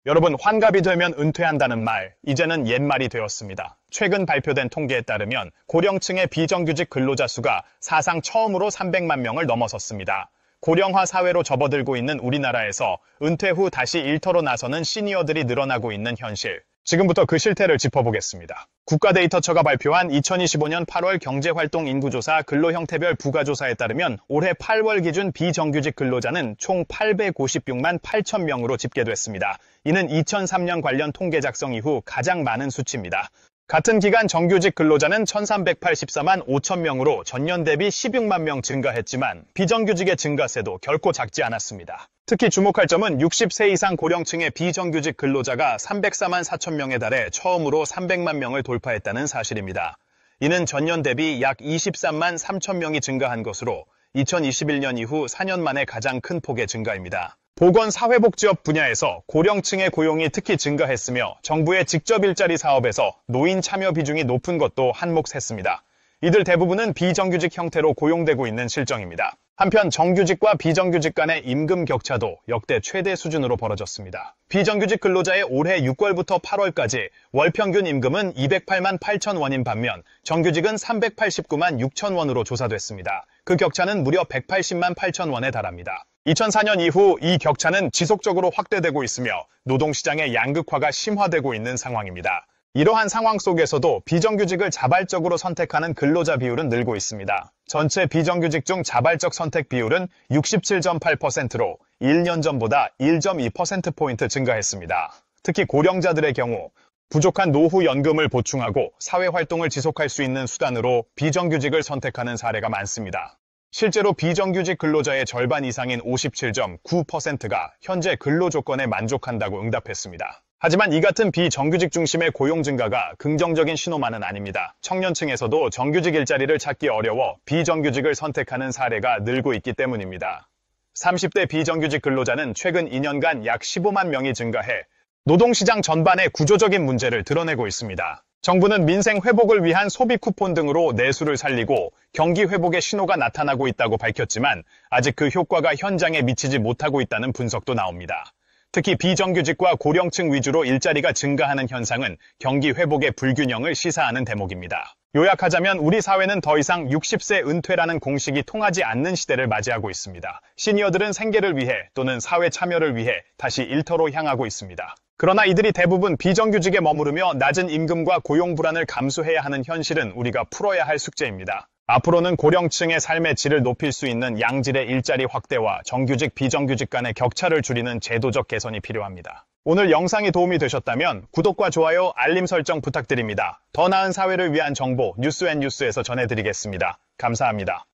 여러분, 환갑이 되면 은퇴한다는 말, 이제는 옛말이 되었습니다. 최근 발표된 통계에 따르면 고령층의 비정규직 근로자 수가 사상 처음으로 300만 명을 넘어섰습니다. 고령화 사회로 접어들고 있는 우리나라에서 은퇴 후 다시 일터로 나서는 시니어들이 늘어나고 있는 현실. 지금부터 그 실태를 짚어보겠습니다. 국가데이터처가 발표한 2025년 8월 경제활동 인구조사 근로형태별 부가조사에 따르면 올해 8월 기준 비정규직 근로자는 총 856만 8천 명으로 집계됐습니다. 이는 2003년 관련 통계 작성 이후 가장 많은 수치입니다. 같은 기간 정규직 근로자는 1384만 5천 명으로 전년 대비 16만 명 증가했지만 비정규직의 증가세도 결코 작지 않았습니다. 특히 주목할 점은 60세 이상 고령층의 비정규직 근로자가 304만 4천 명에 달해 처음으로 300만 명을 돌파했다는 사실입니다. 이는 전년 대비 약 23만 3천 명이 증가한 것으로 2021년 이후 4년 만에 가장 큰 폭의 증가입니다. 보건사회복지업 분야에서 고령층의 고용이 특히 증가했으며 정부의 직접 일자리 사업에서 노인 참여 비중이 높은 것도 한몫했습니다. 이들 대부분은 비정규직 형태로 고용되고 있는 실정입니다. 한편 정규직과 비정규직 간의 임금 격차도 역대 최대 수준으로 벌어졌습니다. 비정규직 근로자의 올해 6월부터 8월까지 월 평균 임금은 208만 8천 원인 반면 정규직은 389만 6천 원으로 조사됐습니다. 그 격차는 무려 180만 8천 원에 달합니다. 2004년 이후 이 격차는 지속적으로 확대되고 있으며 노동시장의 양극화가 심화되고 있는 상황입니다. 이러한 상황 속에서도 비정규직을 자발적으로 선택하는 근로자 비율은 늘고 있습니다. 전체 비정규직 중 자발적 선택 비율은 67.8%로 1년 전보다 1.2%포인트 증가했습니다. 특히 고령자들의 경우 부족한 노후 연금을 보충하고 사회활동을 지속할 수 있는 수단으로 비정규직을 선택하는 사례가 많습니다. 실제로 비정규직 근로자의 절반 이상인 57.9%가 현재 근로 조건에 만족한다고 응답했습니다. 하지만 이 같은 비정규직 중심의 고용 증가가 긍정적인 신호만은 아닙니다. 청년층에서도 정규직 일자리를 찾기 어려워 비정규직을 선택하는 사례가 늘고 있기 때문입니다. 30대 비정규직 근로자는 최근 2년간 약 15만 명이 증가해 노동시장 전반의 구조적인 문제를 드러내고 있습니다. 정부는 민생 회복을 위한 소비 쿠폰 등으로 내수를 살리고 경기 회복의 신호가 나타나고 있다고 밝혔지만 아직 그 효과가 현장에 미치지 못하고 있다는 분석도 나옵니다. 특히 비정규직과 고령층 위주로 일자리가 증가하는 현상은 경기 회복의 불균형을 시사하는 대목입니다. 요약하자면 우리 사회는 더 이상 60세 은퇴라는 공식이 통하지 않는 시대를 맞이하고 있습니다. 시니어들은 생계를 위해 또는 사회 참여를 위해 다시 일터로 향하고 있습니다. 그러나 이들이 대부분 비정규직에 머무르며 낮은 임금과 고용 불안을 감수해야 하는 현실은 우리가 풀어야 할 숙제입니다. 앞으로는 고령층의 삶의 질을 높일 수 있는 양질의 일자리 확대와 정규직, 비정규직 간의 격차를 줄이는 제도적 개선이 필요합니다. 오늘 영상이 도움이 되셨다면 구독과 좋아요, 알림 설정 부탁드립니다. 더 나은 사회를 위한 정보 뉴스앤뉴스에서 전해드리겠습니다. 감사합니다.